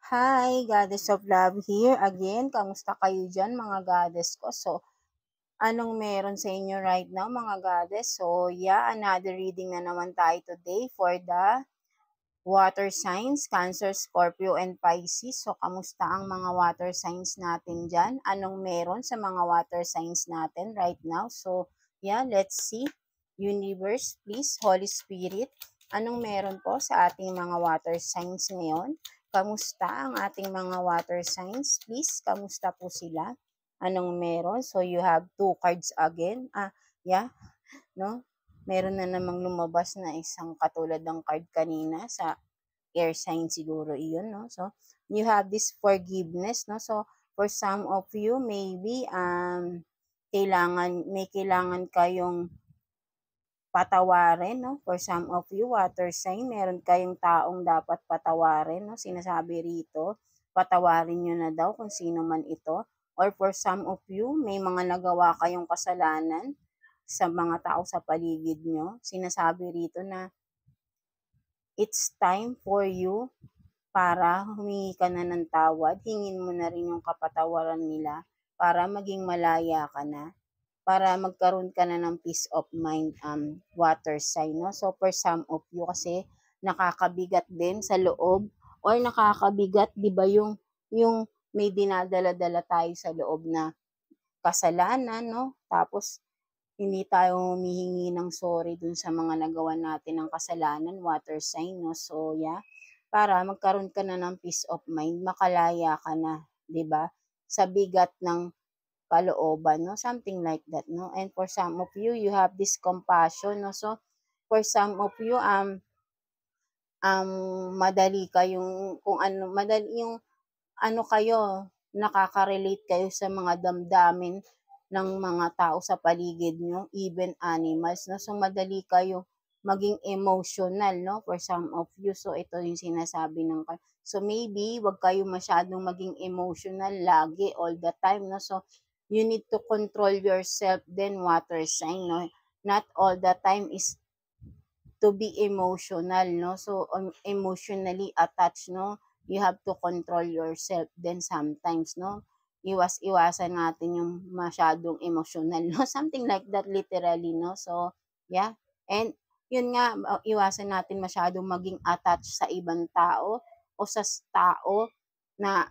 Hi, Goddess of Love here again. Kamusta kayo dyan mga goddess ko? So, anong meron sa inyo right now mga goddess? So, yeah, another reading na naman tayo today for the water signs, Cancer, Scorpio, and Pisces. So, kamusta ang mga water signs natin dyan? Anong meron sa mga water signs natin right now? So, yeah, let's see. Universe, please, Holy Spirit, anong meron po sa ating mga water signs ngayon? Kamusta ang ating mga water signs? Please, kamusta po sila? Anong meron? So, you have two cards again. Yeah, no? Meron na namang lumabas na isang katulad ng card kanina sa air sign siguro iyon, no? So, you have this forgiveness, no? So, for some of you, maybe, may kailangan kayong patawarin, no? For some of you, water sign, meron kayong taong dapat patawarin, no? Sinasabi rito, patawarin nyo na daw kung sino man ito. Or for some of you, may mga nagawa kayong kasalanan sa mga tao sa paligid nyo. Sinasabi rito na it's time for you para humingi ka na ng tawad, hingin mo na rin yung kapatawaran nila para maging malaya ka na, para magkaroon ka na ng peace of mind, water sign, no? So, for some of you kasi nakakabigat din sa loob or nakakabigat, di ba, yung may dinadala-dala tayo sa loob na kasalanan, no? Tapos, hindi tayo humihingi ng sorry dun sa mga nagawa natin ng kasalanan, water sign, no? So, yeah, para magkaroon ka na ng peace of mind, makalaya ka na, 'di ba? Sa bigat ng kalooban, no? Something like that, no? And for some of you, you have this compassion, no? So, for some of you, madali kayong, kung ano, madali yung, ano kayo, nakaka-relate kayo sa mga damdamin ng mga tao sa paligid nyo, even animals, no? So, madali kayo maging emotional, no? For some of you. So, ito yung sinasabi ng, so, maybe, wag kayo masyadong maging emotional lagi, all the time, no? So, you need to control yourself then, water sign, no? Not all the time is to be emotional, no? So, emotionally attached, no? You have to control yourself then sometimes, no? Iwasan natin yung masyadong emotional, no? Something like that, literally, no? So, yeah. And, yun nga, iwasan natin masyadong maging attached sa ibang tao o sa tao na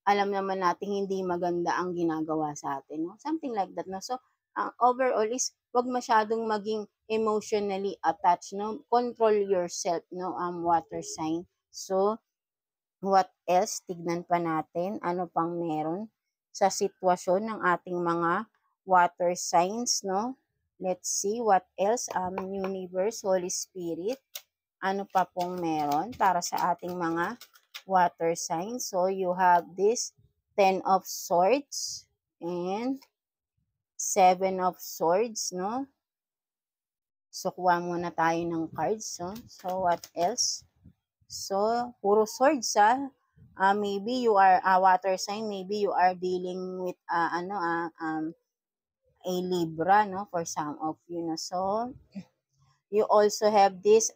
alam naman natin hindi maganda ang ginagawa sa atin, no? Something like that, no? So, overall is, wag masyadong maging emotionally attached, no? Control yourself, no? Water sign. So, what else? Tignan pa natin, ano pang meron sa sitwasyon ng ating mga water signs, no? Let's see what else, universe, Holy Spirit, ano pa pong meron para sa ating mga water signs. So, you have this 10 of Swords and 7 of Swords, no? So, kuha muna tayo ng cards, no? So, what else? So, puro swords, maybe you are a water sign, maybe you are dealing with, a Libra, no? For some of you, no? So, you also have this,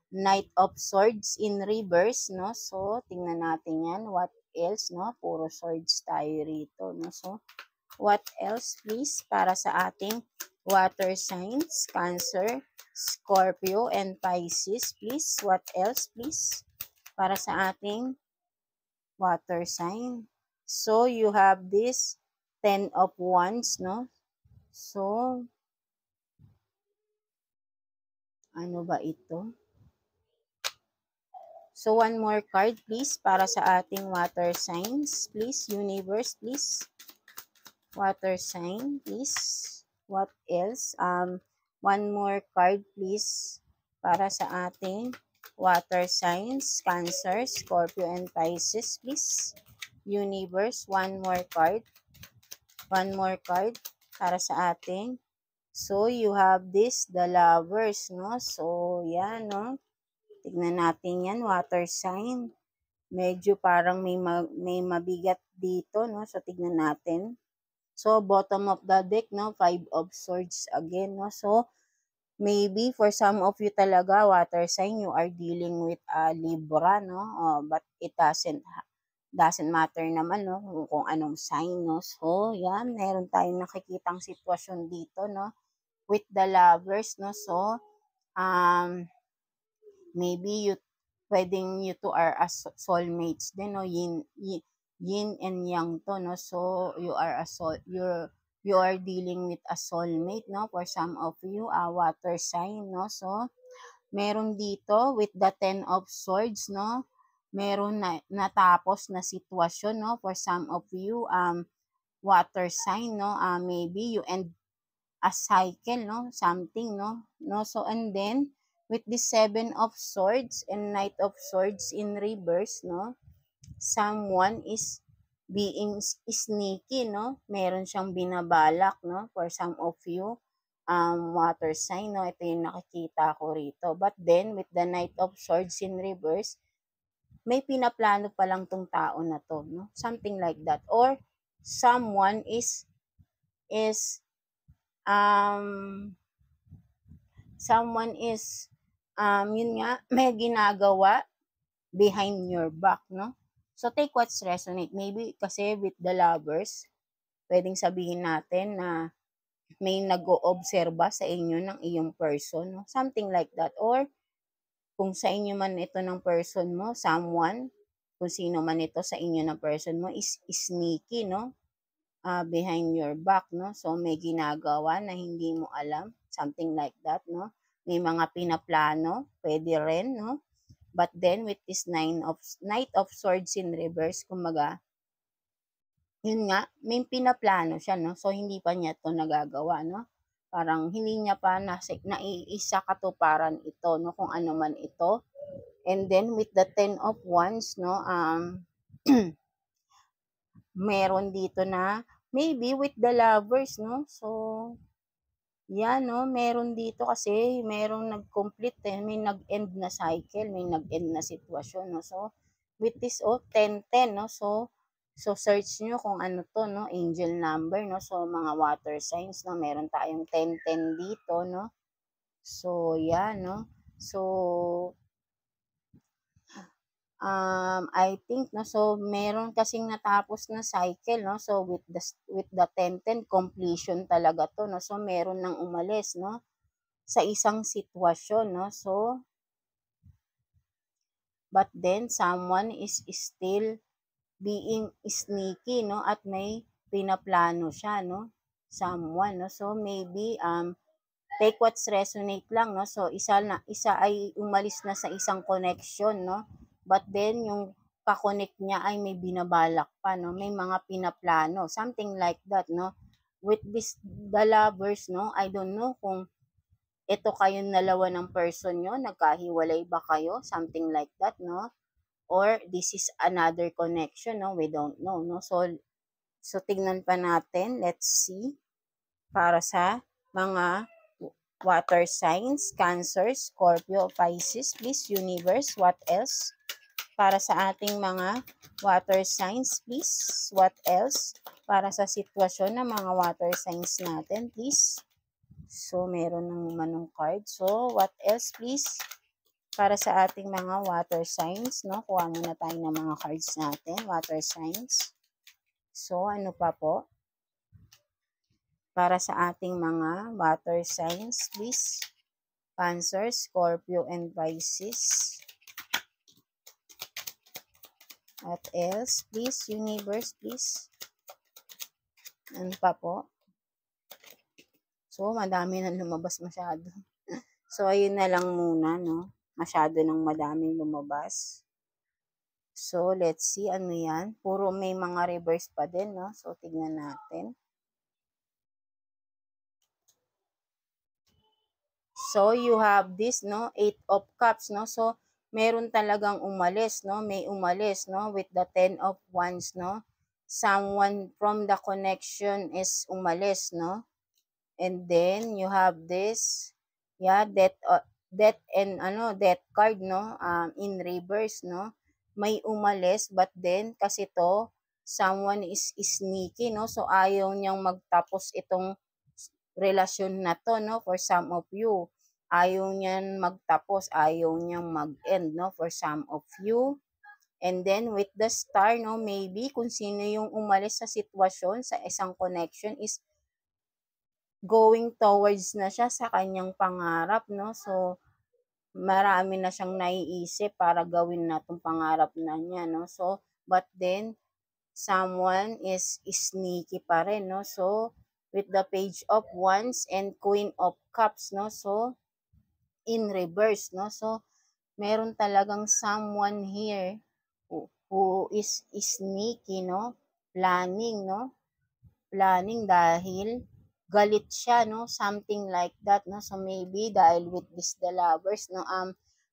Knight of Swords in reverse, no? So, tingnan natin yan. What else, no? Puro swords tayo rito, no? So, what else, please, para sa ating water signs, Cancer, Scorpio, and Pisces, please? What else, please, para sa ating water sign? So, you have this 10 of Wands, no? So, ano ba ito? So, one more card, please, para sa ating water signs. Please, universe, please. Water sign, please. What else? One more card, please, para sa ating water signs, Cancer, Scorpio, and Pisces, please. Universe, one more card. One more card para sa ating. So, you have this, the Lovers, no? So, yan, no? Tignan natin yan, water sign. Medyo parang may mabigat dito, no? So, tignan natin. So, bottom of the deck, no? 5 of Swords again, no? So, maybe for some of you talaga, water sign, you are dealing with a Libra, no? But it doesn't matter naman, no? Kung anong sign, no? So, yan, meron tayong nakikitang sitwasyon dito, no? With the lovers, no? So, maybe pwedeng you two are as soulmates din, no? Yin and yang to, no? So, you are dealing with a soulmate, no? For some of you, a water sign, no? So, meron dito with the Ten of Swords, no? Meron na natapos na sitwasyon, no? For some of you, water sign, no? Maybe you end a cycle, no? Something, no? So, and then, with the Seven of Swords and Knight of Swords in reverse, no? Someone is being sneaky, no? Meron siyang binabalak, no? For some of you, water sign, no? Ito yung nakikita ko rito. But then, with the Knight of Swords in reverse, may pinaplano pa lang tong tao na to, no? Something like that. Or, someone is yun nga, may ginagawa behind your back, no? So, take what's resonate. Maybe kasi with the lovers, pwedeng sabihin natin na may nag-oobserba sa inyo ng iyong person, no? Something like that. Or, kung sa inyo man ito ng person mo, someone, kung sino man ito sa inyo ng person mo, is sneaky, no? Behind your back, no? So, may ginagawa na hindi mo alam. Something like that, no? May mga pinaplano, pwede rin, no? But then, with this Knight of Swords in reverse, kumbaga, yun nga, may pinaplano siya, no? So, hindi pa niya to nagagawa, no? Parang hindi niya pa naiisa katuparan ito, no? Kung ano man ito. And then, with the Ten of Wands, no? Meron dito na, maybe with the lovers, no? So, yan, no? Meron dito kasi, merong nag-complete, may nag-end na cycle, may nag-end na sitwasyon, no? So, with this, 10-10, no? So, search nyo kung ano to, no? Angel number, no? So, mga water signs, no? Meron tayong 10-10 dito, no? So, yan, no? So, I think, no? So, meron kasing natapos na cycle, no? So, with the 10-10, completion talaga to, no? So, meron nang umalis, no? Sa isang sitwasyon, no? So, but then, someone is still being sneaky, no? At may pinaplano siya, no? Someone, no? So, maybe, take what's resonate lang, no? So, isa ay umalis na sa isang connection, no? But then, yung kakonect niya ay may binabalak pa, no? May mga pinaplano, something like that, no? With the lovers, no? I don't know kung ito kayong dalawa ng person nyo, nagkahiwalay ba kayo? Something like that, no? Or this is another connection, no? We don't know, no? So tingnan pa natin. Let's see. Para sa mga water signs, Cancer, Scorpio, Pisces, please, universe, what else? Para sa ating mga water signs, please, what else? Para sa sitwasyon ng mga water signs natin, please. So, meron ng manong card. So, what else, please? Para sa ating mga water signs, no? Kuha muna tayo ng mga cards natin, water signs. So, ano pa po? Para sa ating mga water signs, please. Cancer, Scorpio, and Pisces. What else, please? Universe, please. Ano pa po? So, madami na lumabas masyado. So, ayun na lang muna, no? Masyado nang madaming lumabas. So, let's see, ano yan? Puro may mga reverse pa din, no? So, tignan natin. So, you have this, no? 8 of Cups, no? So, meron talagang umalis, no? May umalis, no? With the 10 of Wands, no? Someone from the connection is umalis, no? And then, you have this, yeah, death card, no? In reverse, no? May umalis, but then, kasi to, someone is sneaky, no? So, ayaw niyang magtapos itong relasyon na to, no? For some of you. ayaw niyan magtapos, ayaw niyang mag-end, no, for some of you. And then with the star, no, maybe kung sino yung umalis sa sitwasyon, sa isang connection is going towards na siya sa kanyang pangarap, no. So, marami na siyang naiisip para gawin na 'tong pangarap na niya, no. So, but then someone is sneaky pa rin, no. So, with the Page of Wands and Queen of Cups, no. So, in reverse, no. So, meron talagang someone here who is sneaky, no, planning, no, planning dahil galit siya, no, something like that, no. So, maybe dahil with this the lovers, no,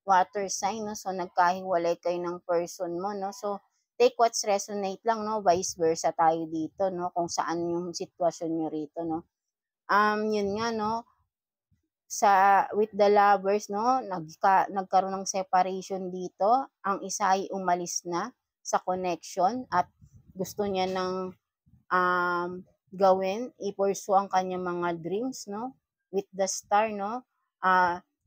water sign, no, so nagkahiwalay kayo ng person mo, no. So, take what's resonate lang, no, vice versa tayo dito, no, kung saan yung sitwasyon nyo rito, no. Yun nga, no, sa with the lovers, no, nagkaroon ng separation dito. Ang isa ay umalis na sa connection at gusto niya ng gawin, i-pursue ang kanyang mga dreams, no. With the star, no,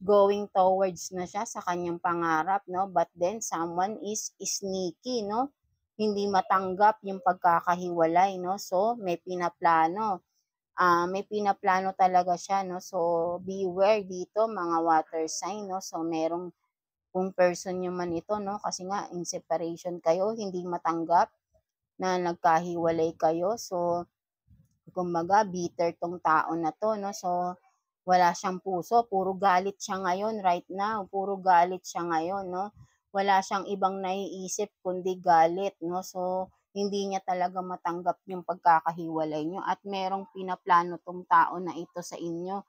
going towards na siya sa kanyang pangarap, no. But then someone is sneaky, no. Hindi matanggap yung pagkakahiwalay, no. So, may pinaplano. May pinaplano talaga siya, no. So, beware dito mga water sign, no. So, merong kung person nyo man ito, no, kasi nga in separation kayo, hindi matanggap na nagkahiwalay kayo. So, kumbaga bitter tong tao na to, no. So, wala siyang puso, puro galit siya ngayon right now, puro galit siya ngayon, no. Wala siyang ibang naiisip kundi galit, no. So, hindi niya talaga matanggap yung pagkakahiwalay nyo at merong pinaplano tong tao na ito sa inyo,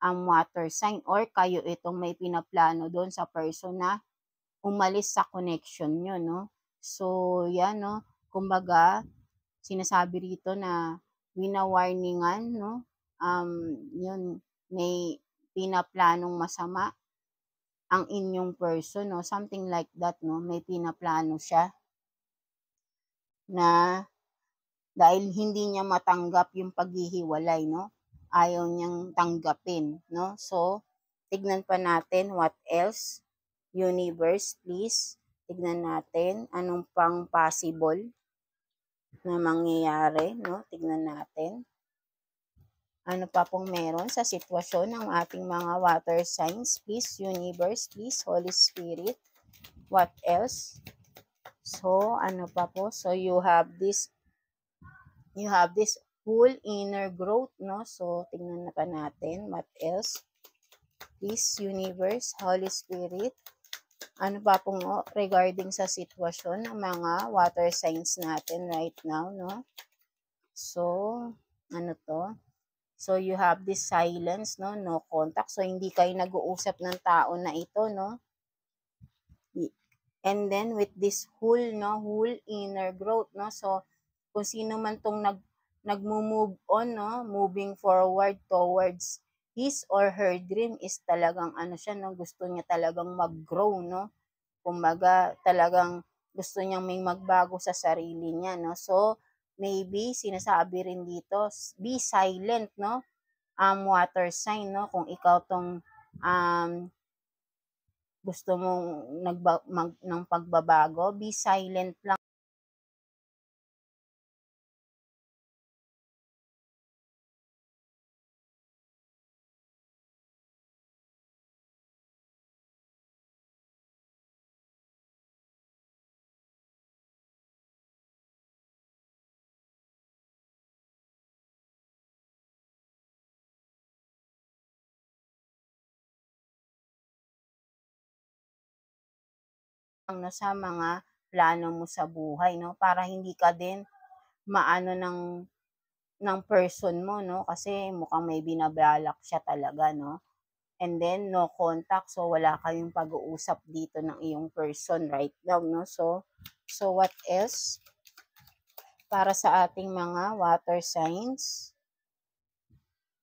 ang water sign, or kayo itong may pinaplano doon sa person na umalis sa connection nyo, no. So, yan, no. Kumbaga, sinasabi rito na wina-warningan, no. Yun, may pinaplanong masama ang inyong person, no. Something like that, no. May pinaplano siya na dahil hindi niya matanggap yung paghihiwalay, no. Ayaw niyang tanggapin, no. So, tignan pa natin what else. Universe, please. Tignan natin anong pang possible na mangyayari, no. Tignan natin. Ano pa pong meron sa sitwasyon ng ating mga water signs, please. Universe, please. Holy Spirit. What else? So, ano pa po? So, you have this whole inner growth, no? So, tingnan na pa natin. What else? Please, Universe, Holy Spirit. Ano pa pong regarding sa sitwasyon ng mga water signs natin right now, no? So, ano to? So, you have this silence, no? No contact. So, hindi kayo nag-uusap ng tao na ito, no? And then, with this whole, no? Whole inner growth, no? So, kung sino man tong nagmo-move on, no? Moving forward towards his or her dream is talagang ano siya, no? Gusto niya talagang mag-grow, no? Kumbaga, talagang gusto niyang may magbago sa sarili niya, no? So, maybe, sinasabi rin dito, be silent, no? Water sign, no? Kung ikaw tong gusto mong ng pagbabago, be silent lang. No, sa mga plano mo sa buhay, no, para hindi ka din maano ng person mo, no, kasi mukhang may binabalak siya talaga, no. And then no contact, so wala kayong pag-uusap dito ng iyong person right now, no. So what else para sa ating mga water signs?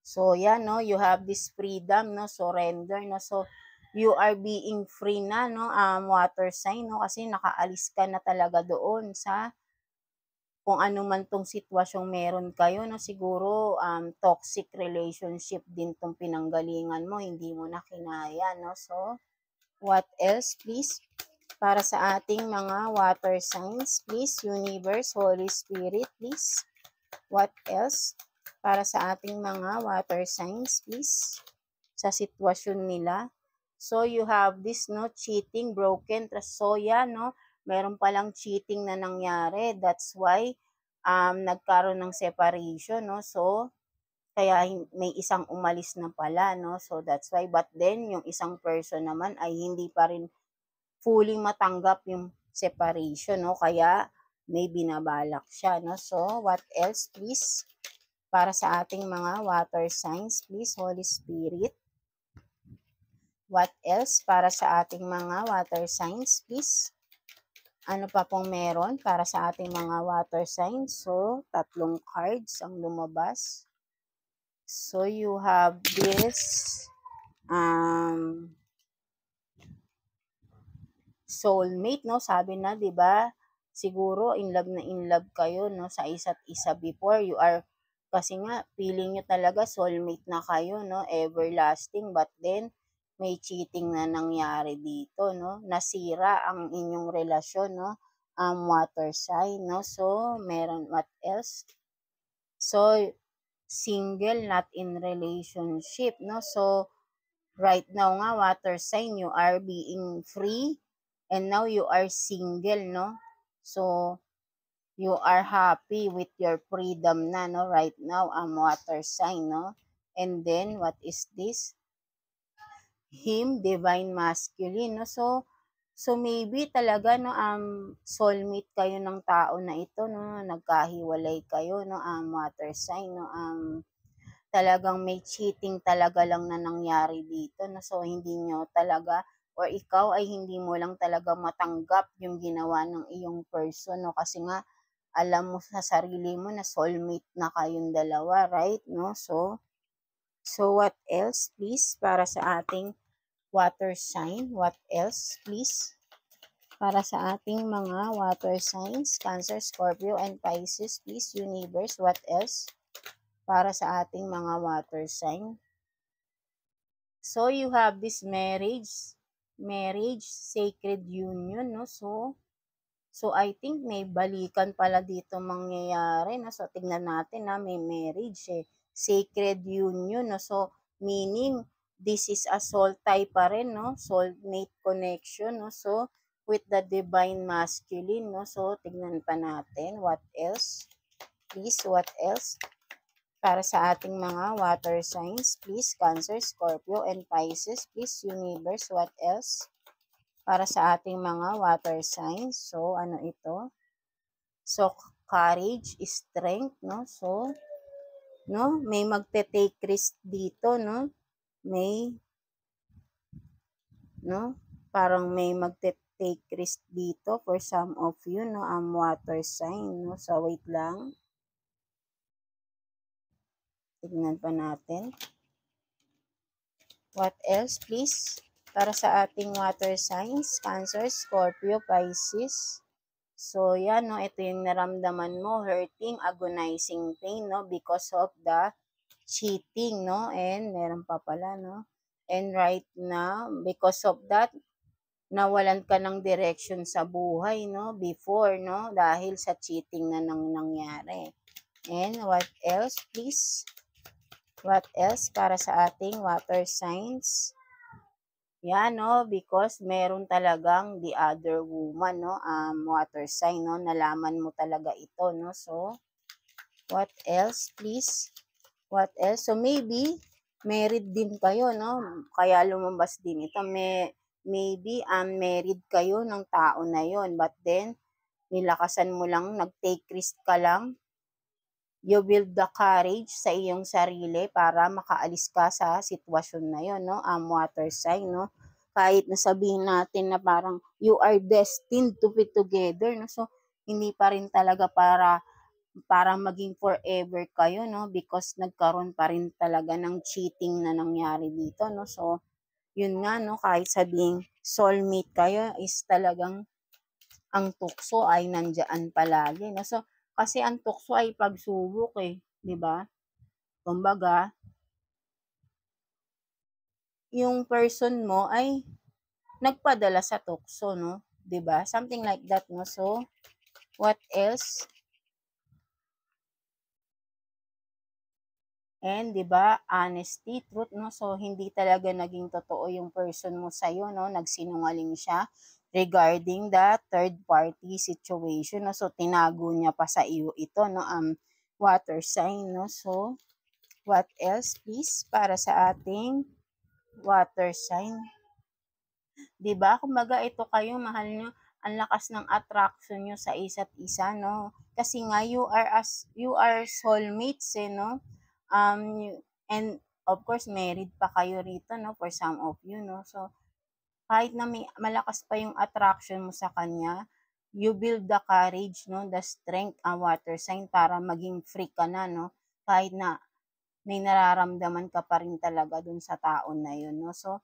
So yan, no, you have this freedom, no, surrender, no. So you are being free na, no, water sign, no, kasi nakaalis ka na talaga doon sa kung ano man 'tong sitwasyong meron kayo 'no, siguro, toxic relationship din 'tong pinanggalingan mo, hindi mo na kinaya 'no. So, what else please? Para sa ating mga water signs, please, universe, Holy Spirit, please. What else? Para sa ating mga water signs, please. Sa sitwasyon nila. So, you have this, no, cheating, broken trust. So, yan, no, meron palang cheating na nangyari. That's why, nagkaroon ng separation, no. So, kaya may isang umalis na pala, no. So, that's why. But then, yung isang person naman ay hindi pa rin fully matanggap yung separation, no. Kaya, may binabalak siya, no. So, what else, please? Para sa ating mga water signs, please, Holy Spirit. What else para sa ating mga water signs, please? Ano pa pong meron para sa ating mga water signs? So, 3 cards ang lumabas. So, you have this soulmate, no? Sabi na, 'di ba? Siguro in love kayo, no, sa isa't isa before. You are kasi nga feeling niyo talaga soulmate na kayo, no, everlasting, but then may cheating na nangyari dito, no? Nasira ang inyong relasyon, no? Water sign, no? So, meron what else? So, single, not in relationship, no? So, right now nga, water sign, you are being free and now you are single, no? So, you are happy with your freedom na, no? Right now, water sign, no? And then, what is this? Him, divine masculine, no? So maybe talaga, no, soulmate kayo ng tao na ito, no? Nagkahiwalay kayo, no? Water sign, no? Talagang may cheating talaga lang na nangyari dito, no? So, hindi nyo talaga or ikaw ay hindi mo lang talaga matanggap yung ginawa ng iyong person, no? Kasi nga, alam mo sa sarili mo na soulmate na kayong dalawa, right? No? So what else, please, para sa ating water sign? What else, please? Para sa ating mga water signs, Cancer, Scorpio, and Pisces, please, universe, what else? Para sa ating mga water sign. So, you have this marriage, sacred union, no? So I think may balikan pala dito mangyayari, no? So, tignan natin, na may marriage, sacred union, no? So, meaning, this is a soul tie pa rin, no? Soulmate connection, no? So, with the divine masculine, no? So, tignan pa natin, what else? Please, what else? Para sa ating mga water signs, please, Cancer, Scorpio, and Pisces, please, universe, what else? Para sa ating mga water signs, so, ano ito? So, courage, strength, no? So, no, may magte-take risk dito, no? May, no? Parang may magte-take risk dito for some of you, no? Water sign, no? So, wait lang. Tignan pa natin. What else, please? Para sa ating water signs, Cancer, Scorpio, Pisces. So, yan, no? Ito yung naramdaman mo, hurting, agonizing pain, no? Because of the cheating, no? And meron pa pala, no? And right now, because of that, nawalan ka ng direction sa buhay, no? Before, no? Dahil sa cheating na nangyari. And what else, please? What else para sa ating water signs? Yan, no? Because meron talagang the other woman, no? Water sign, no? Nalaman mo talaga ito, no? So, what else, please? What else? So, maybe, married din kayo, no? Kaya lumabas din ito. Maybe, married kayo ng tao na yon, but then, nilakasan mo lang, nag-take risk ka lang, you build the courage sa iyong sarili para makaalis ka sa sitwasyon na yon, no? Water sign, no? Kahit na sabihin natin na parang you are destined to be together, no? So, hindi pa rin talaga para maging forever kayo, no? Because nagkaroon pa rin talaga ng cheating na nangyari dito, no? So, yun nga, no? Kahit sabihing soulmate kayo is talagang ang tukso ay nandiyan palagi, no? So, Kasi ang tukso ay pagsubok eh, 'di ba? Kumbaga, yung person mo ay nagpadala sa tukso, no? 'Di ba? Something like that, no? So, what else? And 'di ba, honesty, truth, no? So hindi talaga naging totoo yung person mo sa iyo, no? Nagsinungaling siya regarding the third party situation, no? So tinago niya pa sa iyo ito, no? Water sign, no? So what else please para sa ating water sign? 'Di ba? Kumbaga ito kayo, mahal nyo, ang lakas ng attraction nyo sa isa't isa, no? Kasi nga you are soulmates, eh, no? And of course married pa kayo rito, no, for some of you, no. So kahit na may malakas pa yung attraction mo sa kanya, you build the courage, no, the strength, ang water sign, para maging free ka na, no, kahit na may nararamdaman ka pa rin talaga dun sa tao na yun, no. So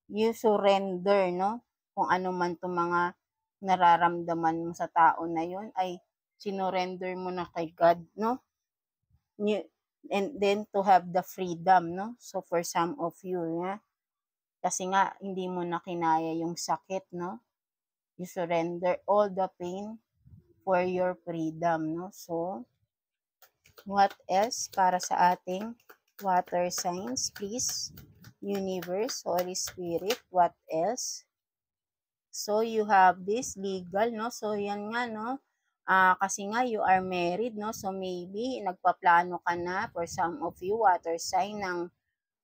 you surrender, no, kung ano man 'tong mga nararamdaman mo sa tao na yun ay sinurrender mo na kay God, no. And then to have the freedom, no. So for some of you, yeah, kasi nga hindi mo na kinaya yung sakit, no. You surrender all the pain for your freedom, no. So what else para sa ating water signs, please? Universe, Holy Spirit, what else? So you have this legal, no? So yan nga, no? Kasi nga you are married, no? So maybe nagpaplano ka na, for some of you, water sign, ng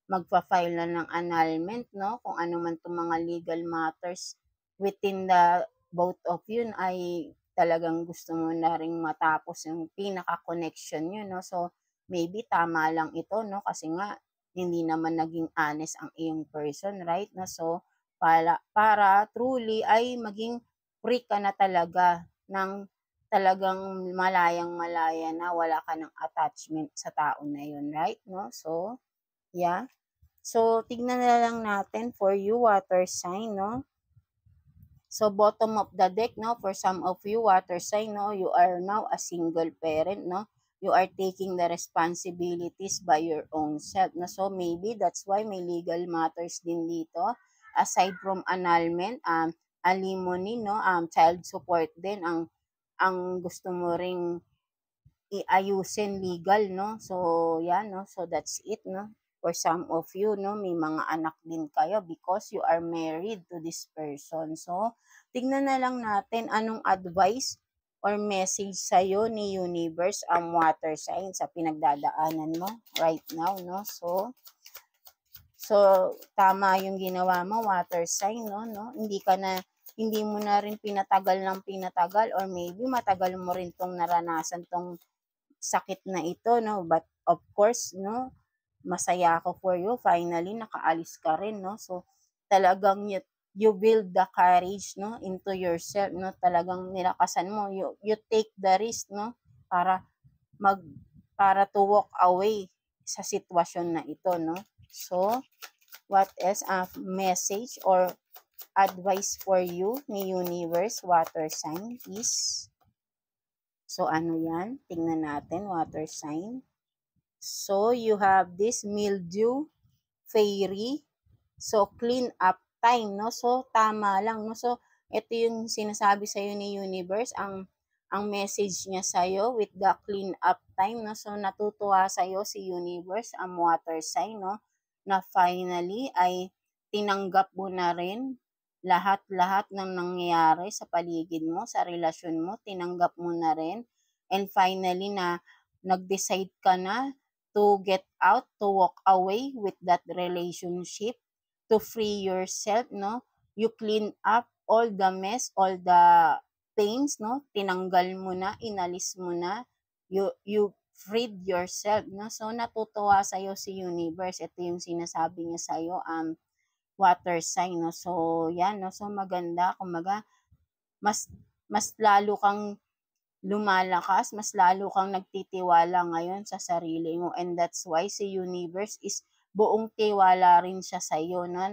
magpa-file na ng annulment, no? Kung ano man itong mga legal matters within the both of you ay talagang gusto mo na ring matapos yung pinaka-connection nyo, no? So maybe tama lang ito, no? Kasi nga hindi naman naging honest ang iyong person, right? No? So para truly ay maging free ka na talaga ng talagang malayang-malaya na, wala ka ng attachment sa tao na yun, right? No? So yeah. So tignan na lang natin for you, water sign, no? So bottom of the deck, no, for some of you, water sign, no, you are now a single parent, no? You are taking the responsibilities by your own self, no? So maybe that's why may legal matters din dito. Aside from annulment, alimony, no, child support din ang gusto mo ring iayusin legal, no? So, yan, no? So, that's it, no? For some of you, no? May mga anak din kayo because you are married to this person. So, tignan na lang natin anong advice or message sa'yo ni Universe, ang water sign, sa pinagdadaanan mo right now, no? So, tama yung ginawa mo, water sign, no? Hindi mo na rin pinatagal ng pinatagal, or maybe matagal mo rin tong naranasan tong sakit na ito, no? But of course, no, masaya ako for you. Finally, nakaalis ka rin, no? So, talagang you build the courage, no, into yourself, no? Talagang nilakasan mo. You take the risk, no? Para para to walk away sa sitwasyon na ito, no? So, what else? Message or advice for you ni Universe, water sign, is so ano yan? Tingnan natin, water sign. So you have this mildew, fairy, so clean up time, no? So tama lang, no? So ito yung sinasabi sa iyo ni Universe, ang message niya sa iyo with the clean up time, no? So natutuwa sa iyo si Universe, ang water sign, no? Na finally ay tinanggap mo na rin lahat-lahat ng nangyayari sa paligid mo, sa relasyon mo, tinanggap mo na rin. And finally na nag-decide ka na to get out, to walk away with that relationship, to free yourself, no? You clean up all the mess, all the pains, no? Tinanggal mo na, inalis mo na, you freed yourself, no? So natutuwa sa iyo si Universe. Ito yung sinasabi niya sa iyo, water sign, no? So yan, no? So maganda, kumaga mas lalo kang lumalakas, mas lalo kang nagtitiwala ngayon sa sarili mo, and that's why si Universe is buong tiwala rin siya sa iyo, no?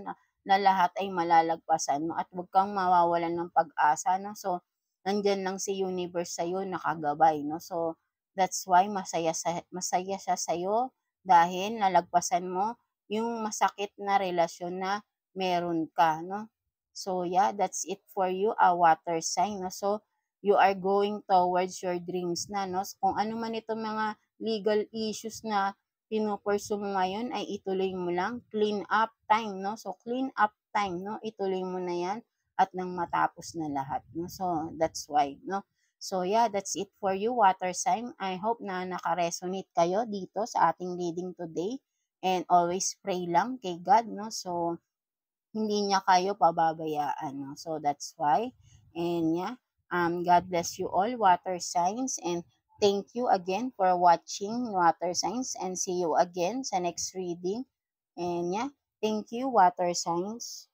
Na lahat ay malalagpasan mo at huwag kang mawawalan ng pag-asa, no? So nandiyan lang si Universe sa iyo, nakagabay, no? So That's why masaya siya sa'yo dahil nalagpasan mo yung masakit na relasyon na meron ka, no? So, yeah, that's it for you, a water sign, no? So, you are going towards your dreams na, no? So, kung ano man itong mga legal issues na pinupursue mo ngayon ay ituloy mo lang. Clean up time, no? So, clean up time, no? Ituloy mo na yan at nang matapos na lahat, no? So, that's why, no? So, yeah, that's it for you, water sign. I hope na nakaresonate kayo dito sa ating reading today. And always pray lang kay God, no? So, hindi niya kayo pababayaan, no? So, that's why. And yeah, God bless you all, water signs. And thank you again for watching, water signs. And see you again sa next reading. And yeah, thank you, water signs.